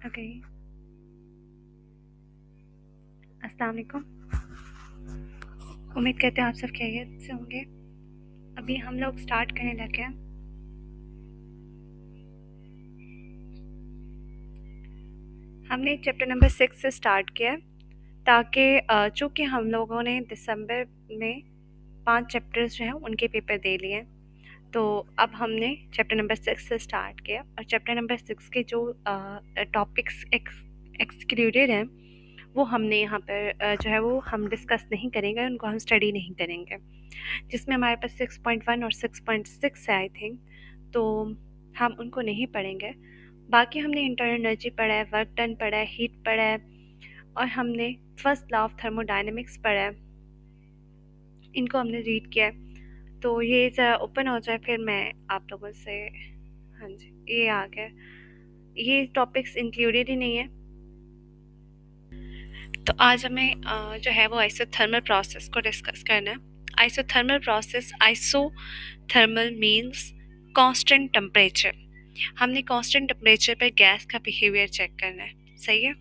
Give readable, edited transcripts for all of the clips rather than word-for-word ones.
Okay. अस्सलाम वालेकुम। उम्मीद करते हैं आप सब खैरियत से होंगे। अभी हम लोग स्टार्ट करने लगे हैं। हमने चैप्टर नंबर 6 से स्टार्ट किया है ताकि चूँकि हम लोगों ने दिसंबर में 5 चैप्टर्स जो हैं उनके पेपर दे लिए हैं, तो अब हमने चैप्टर नंबर 6 से स्टार्ट किया और चैप्टर नंबर 6 के जो टॉपिक्स एक्सक्लूडेड हैं वो हमने यहाँ पर जो है वो हम डिस्कस नहीं करेंगे, उनको हम स्टडी नहीं करेंगे, जिसमें हमारे पास 6.1 और 6.6 है आई थिंक, तो हम उनको नहीं पढ़ेंगे। बाकी हमने इंटरनल एनर्जी पढ़ा है, वर्क डन पढ़ा है, हीट पढ़ा है और हमने फर्स्ट लॉ ऑफ थर्मोडायनेमिक्स पढ़ा है। इनको हमने रीड किया है। तो ये ज़रा ओपन हो जाए फिर मैं आप लोगों से, हाँ जी ये आ गया, ये टॉपिक्स इंक्लूडेड ही नहीं है। तो आज हमें जो है वो आइसोथर्मल प्रोसेस को डिस्कस करना है। Isothermal process, isothermal means constant temperature. हमने कांस्टेंट टेम्परेचर पर गैस का बिहेवियर चेक करना है, सही है।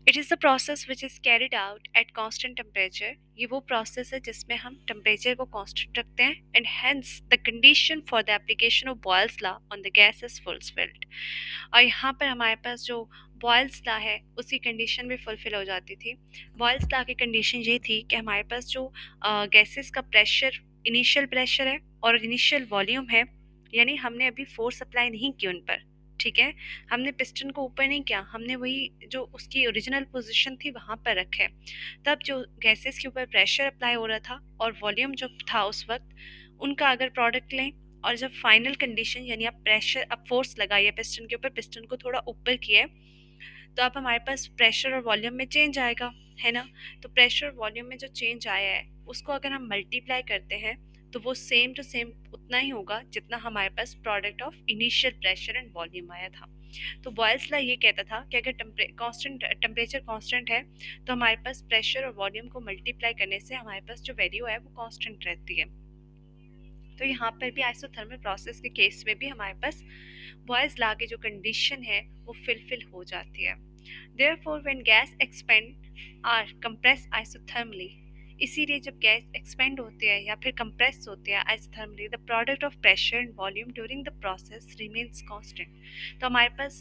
It is the process which is carried out at constant temperature. ये वो प्रोसेस है जिसमें हम टेम्परेचर को कांस्टेंट रखते हैं and hence the condition for the application of Boyle's law on the gas is fulfilled. और यहाँ पर हमारे पास जो बॉयल्स लॉ है उसकी कंडीशन भी फुलफिल हो जाती थी। बॉयल्स लॉ की कंडीशन ये थी कि हमारे पास जो गैसेस का प्रेशर इनिशियल प्रेशर है और इनिशियल वॉल्यूम है, यानी हमने अभी फोर्स अप्लाई नहीं की उन पर, ठीक है। हमने पिस्टन को ऊपर नहीं किया, हमने वही जो उसकी ओरिजिनल पोजीशन थी वहाँ पर रखे। तब जो गैसेस के ऊपर प्रेशर अप्लाई हो रहा था और वॉल्यूम जो था उस वक्त, उनका अगर प्रोडक्ट लें और जब फाइनल कंडीशन यानी आप प्रेशर अब फोर्स लगाइए पिस्टन के ऊपर, पिस्टन को थोड़ा ऊपर किए, तो अब हमारे पास प्रेशर और वॉल्यूम में चेंज आएगा, है ना। तो प्रेशर और वॉल्यूम में जो चेंज आया है उसको अगर हम मल्टीप्लाई करते हैं तो वो सेम टू सेम उतना ही होगा जितना हमारे पास product of initial pressure and volume आया था। तो बॉयल्स लॉ ये कहता था कि अगर टेम्परेचर कांस्टेंट है तो हमारे पास प्रेशर और वॉल्यूम को मल्टीप्लाई करने से हमारे पास जो वैल्यू है वो कांस्टेंट रहती है। तो यहाँ पर भी आइसोथर्मल प्रोसेस के केस में भी हमारे पास बॉयल्स लॉ की जो कंडीशन है वो फिलफिल हो जाती है। Therefore when gas expand or compress isothermally, इसीलिए जब गैस एक्सपेंड होती है या फिर कंप्रेस होती है isothermally, the product of pressure and volume during the process remains constant. तो हमारे pass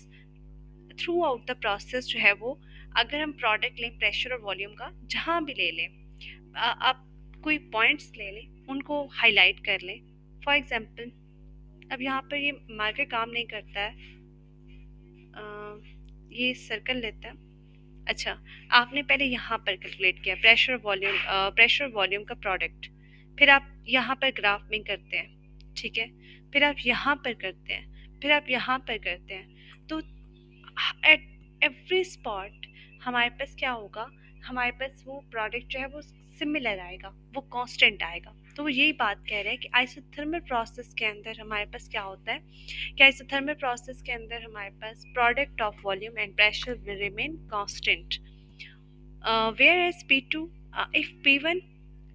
through out the process जो है वो, अगर हम प्रोडक्ट लें प्रेशर और वॉल्यूम का जहाँ भी ले लें, आप कोई पॉइंट्स ले लें उनको हाईलाइट कर लें। फॉर एग्जांपल अब यहाँ पर ये मार्कर काम नहीं करता है, ये सर्कल लेता है। अच्छा, आपने पहले यहाँ पर कैलकुलेट किया प्रेशर वॉल्यूम का प्रोडक्ट, फिर आप यहाँ पर ग्राफ में करते हैं, ठीक है, फिर आप यहाँ पर करते हैं, फिर आप यहाँ पर करते हैं, तो एट एवरी स्पॉट हमारे पास क्या होगा, हमारे पास वो प्रोडक्ट जो है वो सिमिलर आएगा, वो कांस्टेंट आएगा। तो वो यही बात कह रहे हैं कि आइसोथर्मल प्रोसेस के अंदर हमारे पास क्या होता है कि आइसोथर्मल प्रोसेस के अंदर हमारे पास product of volume and pressure will remain constant, whereas P2, if P1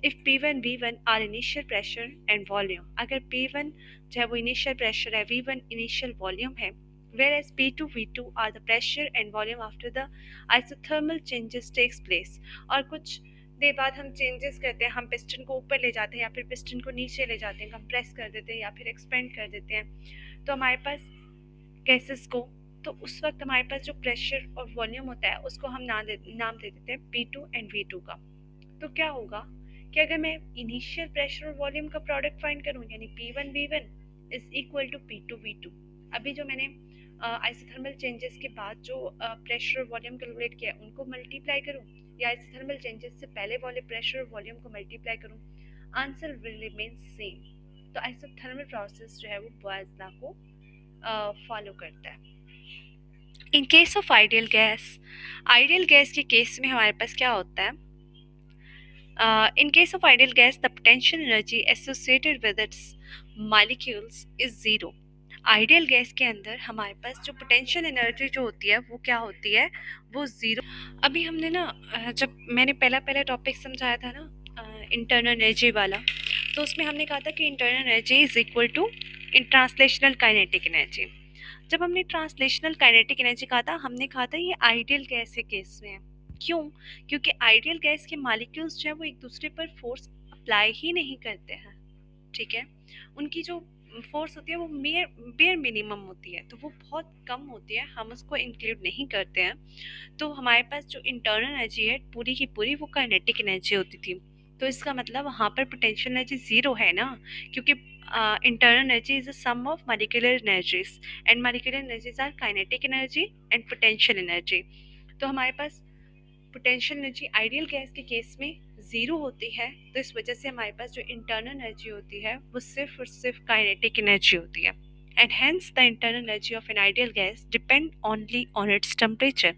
if P1 V1 are initial pressure and volume, अगर P1 जो है वो initial pressure है, V1 initial volume है, whereas P2 V2 are the pressure and volume after the isothermal changes takes place। और कुछ देर बाद हम चेंजेस करते हैं, हम पिस्टन को ऊपर ले जाते हैं या फिर पिस्टन को नीचे ले जाते हैं, कंप्रेस कर देते हैं या फिर एक्सपेंड कर देते हैं, तो हमारे पास गैसेस को, तो उस वक्त हमारे पास जो प्रेशर और वॉल्यूम होता है उसको हम नाम दे देते हैं P2 एंड V2 का। तो क्या होगा कि अगर मैं इनिशियल प्रेशर और वॉल्यूम का प्रोडक्ट फाइंड करूं यानी P1 V1 is equal to P2 V2, अभी जो मैंने आइसोथर्मल चेंजेस के बाद जो प्रेशर और वॉल्यूम कैलकुलेट किया उनको मल्टीप्लाई करूं या आइसोथर्मल चेंजेस से पहले वाले प्रेशर और वॉल्यूम को मल्टीप्लाई करूं, आंसर विल रिमेन सेम। तो आइसोथर्मल प्रोसेस जो है वो बॉयल्स लॉ को फॉलो करता है। In case of ideal gas के केस में हमारे पास क्या होता है, in case of ideal gas the potential energy associated with its molecules is zero. Ideal gas के अंदर हमारे पास जो पोटेंशियल एनर्जी जो होती है वो क्या होती है, वो जीरो। अभी हमने ना जब मैंने पहला टॉपिक समझाया था ना इंटरनल एनर्जी वाला, तो उसमें हमने कहा था कि internal energy is equal to in translational kinetic energy. जब हमने ट्रांसलेशनल काइनेटिक एनर्जी कहा था, हमने कहा था ये आइडियल गैस के केस में है। क्यों? क्योंकि आइडियल गैस के मॉलिक्यूल्स जो है वो एक दूसरे पर फोर्स अप्लाई ही नहीं करते हैं। ठीक है, उनकी जो फोर्स होती है वो बेयर मिनिमम होती है, तो वो बहुत कम होती है, हम उसको इंक्लूड नहीं करते हैं। तो हमारे पास जो इंटरनल एनर्जी है पूरी की पूरी वो काइनेटिक एनर्जी होती थी। तो इसका मतलब वहाँ पर पोटेंशियल एनर्जी जीरो है ना, क्योंकि internal energy is a sum of molecular energies, and molecular energies are kinetic energy and potential energy. तो हमारे पास पोटेंशियल एनर्जी आइडियल गैस के केस में ज़ीरो होती है, तो इस वजह से हमारे पास जो इंटरनल एनर्जी होती है वो सिर्फ और सिर्फ काइनेटिक एनर्जी होती है। And hence the internal energy of an ideal gas depend only on its temperature,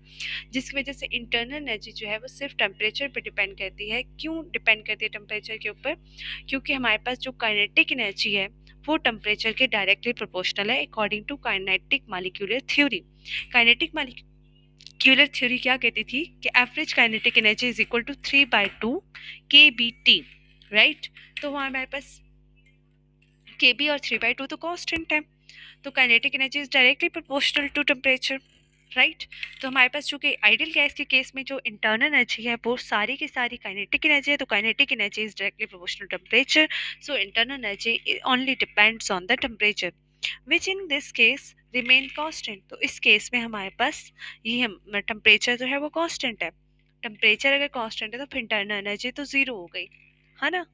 जिसकी वजह से इंटरनल एनर्जी जो है वो सिर्फ टेम्परेचर पर डिपेंड करती है। क्यों डिपेंड करती है टेम्परेचर के ऊपर? क्योंकि हमारे पास जो काइनेटिक एनर्जी है वो टेम्परेचर के डायरेक्टली प्रोपोर्शनल है according to kinetic molecular theory. Kinetic molecular theory क्या कहती थी कि average kinetic energy is equal to 3/2 K B T, right. तो वहाँ हमारे पास के बी और 3/2 तो कांस्टेंट है, तो kinetic energy is directly proportional to temperature, right. तो हमारे पास चूंकि आइडियल गैस के केस में जो इंटरनल एनर्जी है वो सारी की सारी काइनेटिक एनर्जी है, तो kinetic energy is directly proportional to temperature, so internal energy only depends on the temperature which in this case remain constant. तो इस केस में हमारे पास ये टेम्परेचर जो है वो कांस्टेंट है। टेम्परेचर अगर कांस्टेंट है तो फिर इंटरनल एनर्जी तो जीरो हो गई, है ना।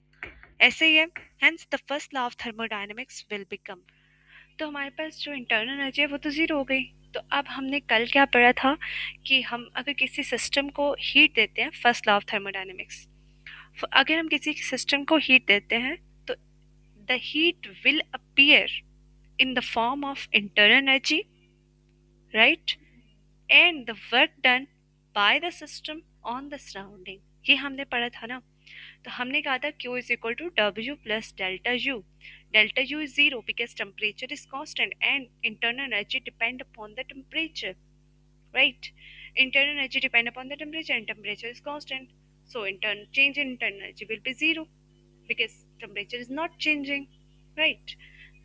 ऐसे ही है, hence the first law of thermodynamics will become. तो हमारे पास जो इंटरनल एनर्जी है वो तो ज़ीरो हो गई। तो अब हमने कल क्या पढ़ा था कि हम अगर किसी सिस्टम को हीट देते हैं, फर्स्ट लॉ ऑफ थर्मोडायनेमिक्स, अगर हम किसी सिस्टम को हीट देते हैं तो the heat will appear in the form of internal energy, right, and the work done by the system on the surrounding. ये हमने पढ़ा था ना। तो हमने कहा था Q is equal to W plus delta U. Delta U is zero because temperature is constant and internal energy depend upon the temperature, right? Internal energy depend upon the temperature and temperature is constant. So change in internal energy will be zero because temperature is not changing, right?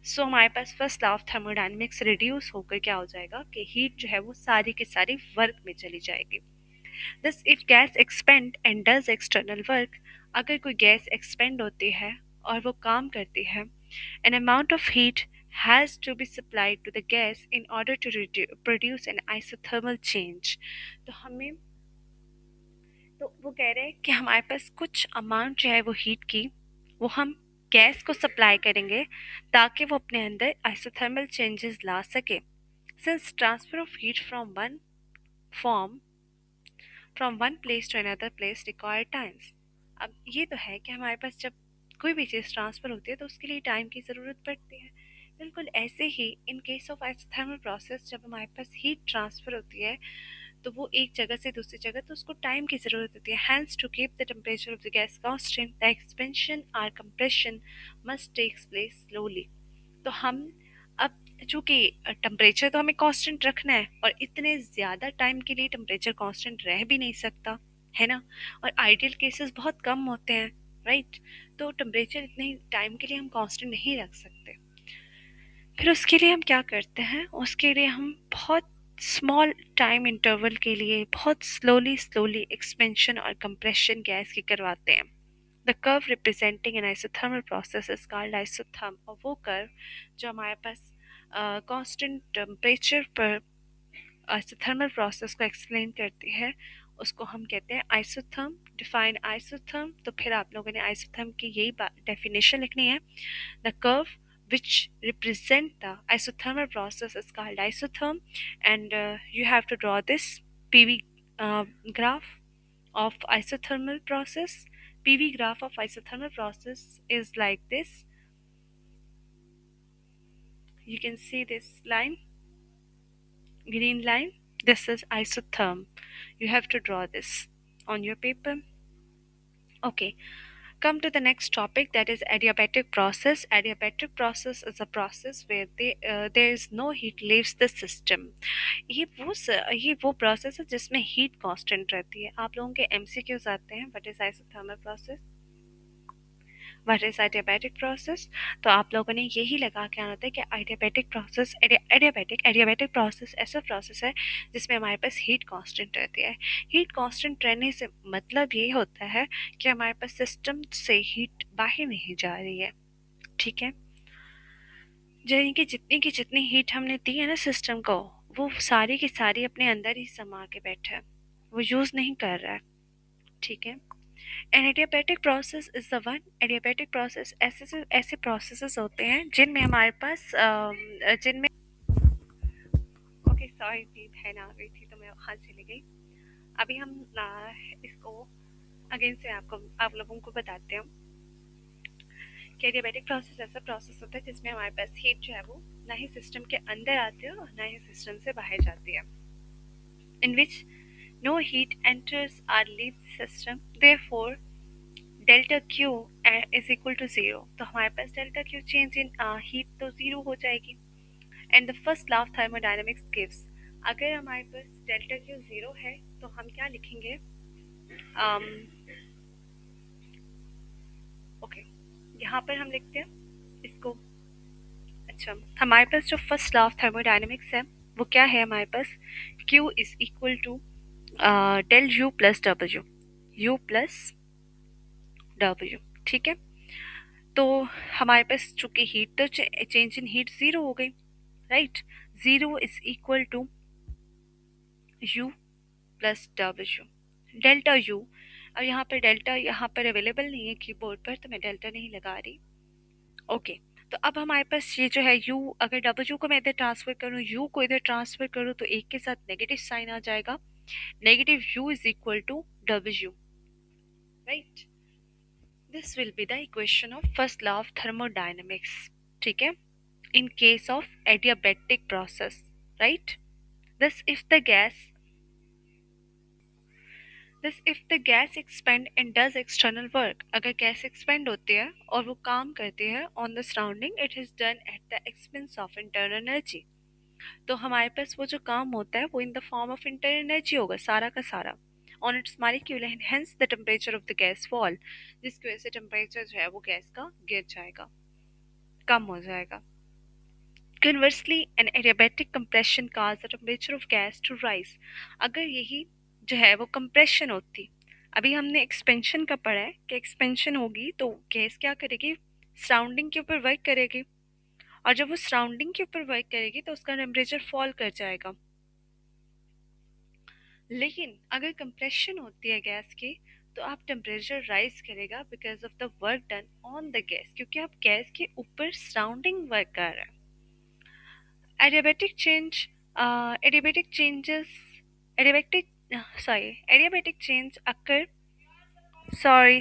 So हमारे पास first law of thermodynamics reduce होकर क्या हो जाएगा कि heat जो है वो सारी की सारी वर्क में चली जाएगी। This if gas expand and does external work, अगर कोई गैस एक्सपेंड होती है और वो काम करती है, an amount of heat has to be supplied to the gas in order to produce an isothermal change। तो हमें, तो वो कह रहे हैं कि हमारे पास कुछ अमाउंट जो है वो हीट की वो हम गैस को सप्लाई करेंगे ताकि वो अपने अंदर आइसोथर्मल चेंजेस ला सके। Since transfer of heat form from one place to another place require times. अब ये तो है कि हमारे पास जब कोई भी चीज़ ट्रांसफ़र होती है तो उसके लिए टाइम की ज़रूरत पड़ती है। बिल्कुल ऐसे ही in case of isothermal process जब हमारे पास हीट ट्रांसफ़र होती है तो वो एक जगह से दूसरी जगह, तो उसको टाइम की ज़रूरत होती है। Hence to keep the temperature of the gas constant the expansion और compression must takes place slowly. तो हम अब चूंकि टेम्परेचर तो हमें कांस्टेंट रखना है और इतने ज़्यादा टाइम के लिए टेम्परेचर कांस्टेंट रह भी नहीं सकता, है ना। और आइडियल केसेस बहुत कम होते हैं, राइट। तो टेम्परेचर इतने टाइम के लिए हम कांस्टेंट नहीं रख सकते। फिर उसके लिए हम क्या करते हैं, उसके लिए हम बहुत स्मॉल टाइम इंटरवल के लिए बहुत स्लोली स्लोली एक्सपेंशन और कंप्रेशन गैस की करवाते हैं। The curve representing N isothermal process is called isotherm, और वो कर्व जो हमारे पास कांस्टेंट टेम्परेचर पर आइसोथर्मल प्रोसेस को एक्सप्लेन करती है उसको हम कहते हैं आइसोथर्म। डिफाइन आइसोथर्म, तो फिर आप लोगों ने आइसोथर्म की यही डेफिनेशन लिखनी है। The curve which represent the isothermal process is called isotherm, and you have to draw this PV graph of isothermal process. PV graph of isothermal process is like this. You can see this line, green line. This is isotherm. You have to draw this on your paper. Okay, come to the next topic, that is adiabatic process. Adiabatic process is a process where there is no heat leaves the system। ये वो process है जिसमें heat constant रहती है। आप लोगों के MCQs आते हैं, what is isothermal process, what is adiabatic process? तो आप लोगों ने यही लगा के आना था कि एडियाबैटिक प्रोसेस ऐसा प्रोसेस है जिसमें हमारे पास हीट कांस्टेंट रहती है। हीट कांस्टेंट रहने से मतलब ये होता है कि हमारे पास सिस्टम से हीट बाहर नहीं जा रही है। ठीक है, यानी कि जितनी की जितनी हीट हमने दी है ना सिस्टम को, वो सारी की सारी अपने अंदर ही समा के बैठा है, वो यूज नहीं कर रहा है। ठीक है, an adiabatic process is the one. Adiabatic process ऐसे ऐसे प्रोसेसेस होते हैं जिनमें हमारे पास जिनमें ओके सॉरी थी बहन आ गई थी तो मैं वहाँ चली गई। अभी हम इसको अगेन से आपको आप लोगों को बताते हैं कि एडियाबैटिक प्रोसेस ऐसा प्रोसेस होता है जिसमें हमारे पास हीट जो है वो ना ही सिस्टम के अंदर आती है और ना ही सिस्टम से बाहर जाती है, in which no heat enters or leave the system, therefore delta Q is equal to zero. तो हमारे पास delta Q change in heat तो जीरो हो जाएगी। And the first law of thermodynamics gives, अगर हमारे पास डेल्टा क्यू जीरो है तो हम क्या लिखेंगे? um, ओके यहाँ पर हम लिखते हैं इसको। अच्छा, हमारे पास जो फर्स्ट लॉ ऑफ थर्मोडायनेमिक्स है वो क्या है हमारे पास? Q is equal to del U plus W, U plus W. ठीक है, तो हमारे पास चूंकि हीट तो चेंज इन हीट जीरो हो गई, right? Zero is equal to U plus W, delta U. अब यहाँ पर डेल्टा यहाँ पर अवेलेबल नहीं है कीबोर्ड पर तो मैं डेल्टा नहीं लगा रही। ओके, तो अब हमारे पास ये जो है u, अगर डब्ल्यू को मैं इधर ट्रांसफर करूँ, u को इधर ट्रांसफर करूँ तो एक के साथ नेगेटिव साइन आ जाएगा। Negative u is equal to W, right? This will be the equation of first law of thermodynamics. ठीक है, in case of adiabatic process, right? This if the gas this if the gas expand and does external work, अगर gas expand होती है और वो काम करती है on the surrounding, it is done at the expense of internal energy. तो हमारे पास वो जो काम होता है वो in the form of internal energy होगा सारा का सारा on it's molecule, and hence the temperature of the gas fall, जिसकी वजह से टेम्परेचर जो है वो गैस का गिर जाएगा, कम हो जाएगा। Conversely, an adiabatic compression causes the temperature of gas to rise। अगर यही जो है वो कंप्रेशन होती, अभी हमने एक्सपेंशन का पढ़ा है कि एक्सपेंशन होगी तो गैस क्या करेगी? सराउंडिंग के ऊपर वर्क करेगी, और जब वो सराउंडिंग के ऊपर वर्क करेगी तो उसका टेम्परेचर फॉल कर जाएगा। लेकिन अगर कंप्रेशन होती है गैस की तो आप टेम्परेचर राइज करेगा because of the work done on the gas, क्योंकि आप गैस के ऊपर सराउंडिंग वर्क कर रहे हैं। Adiabatic change, adiabatic changes, adiabatic, sorry, adiabatic change occur. Sorry,